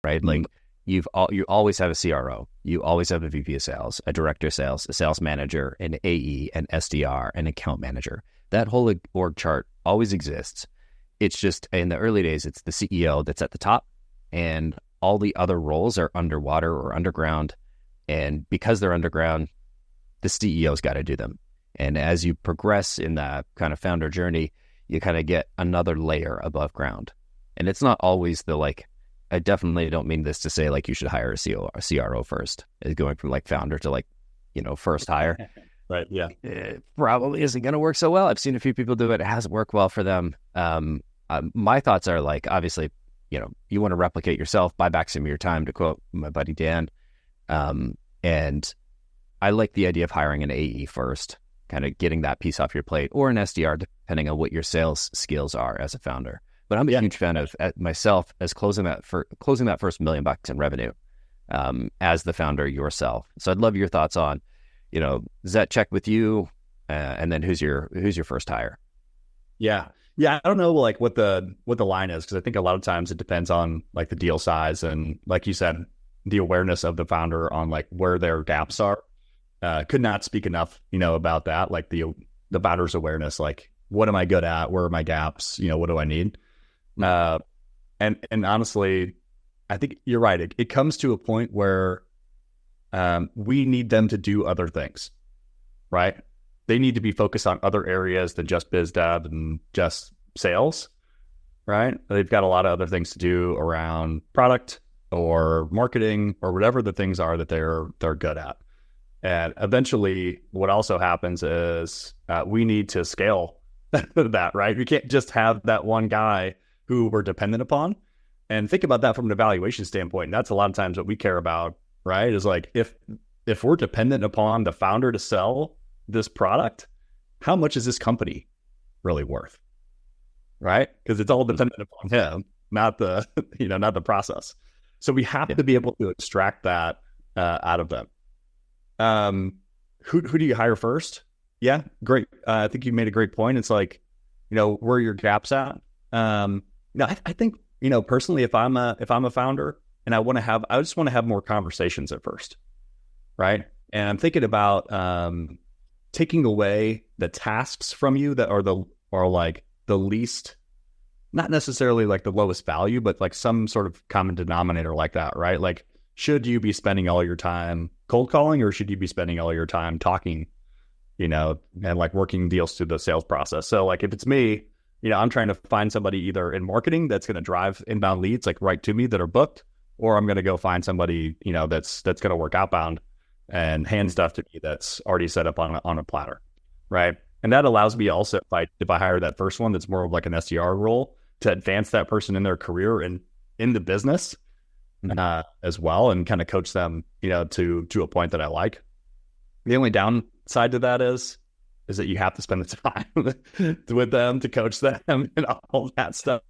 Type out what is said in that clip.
right? Like you always have a CRO, you always have a VP of sales, a director of sales, a sales manager, an AE, an SDR, an account manager. That whole org chart always exists. It's just in the early days, it's the CEO that's at the top, and all the other roles are underwater or underground. And because they're underground, the CEO's got to do them. And as you progress in that kind of founder journey, you kind of get another layer above ground. And it's not always the like, I definitely don't mean this to say like you should hire a CRO first, going from like founder to like, first hire. Right. Yeah. It probably isn't going to work so well. I've seen a few people do it. It hasn't worked well for them. My thoughts are like, obviously, you want to replicate yourself, buy back some of your time, to quote my buddy Dan. And I like the idea of hiring an AE first, kind of getting that piece off your plate, or an SDR, depending on what your sales skills are as a founder. But I'm a huge fan of myself as closing that first $1 million in revenue as the founder yourself. So I'd love your thoughts on, does that check with you? And then who's your first hire? Yeah. I don't know like what the line is, because I think a lot of times it depends on like the deal size and, like you said, the awareness of the founder on like where their gaps are. Could not speak enough, about that. Like the founder's awareness, like what am I good at? Where are my gaps? What do I need? And honestly, I think you're right. It comes to a point where we need them to do other things, right? They need to be focused on other areas than just biz dev and just sales, right? They've got a lot of other things to do around product or marketing or whatever the things are that they're good at. And eventually what also happens is we need to scale that, right? We can't just have that one guy who we're dependent upon. And think about that from an evaluation standpoint. And that's a lot of times what we care about, right? Is like, if we're dependent upon the founder to sell this product, how much is this company really worth, right? Because it's all dependent upon him, not the, not the process. So we have to be able to extract that out of them. Who do you hire first? Yeah, great. I think you made a great point. It's like, where are your gaps at? I think, personally, if I'm a founder and I just want to have more conversations at first, right? And I'm thinking about taking away the tasks from you that are like the least, not necessarily like the lowest value, but like some sort of common denominator like that, right? Like, should you be spending all your time cold calling, or should you be spending all your time talking, and like working deals through the sales process? So like, if it's me, I'm trying to find somebody either in marketing that's going to drive inbound leads, like right to me, that are booked, or I'm going to go find somebody, that's going to work outbound and hand stuff to me that's already set up on a platter, right? And that allows me also, if I hire that first one that's more of like an SDR role, to advance that person in their career and in the business as well, and kind of coach them, to a point that I like. The only downside to that is that you have to spend the time with them to coach them and all that stuff.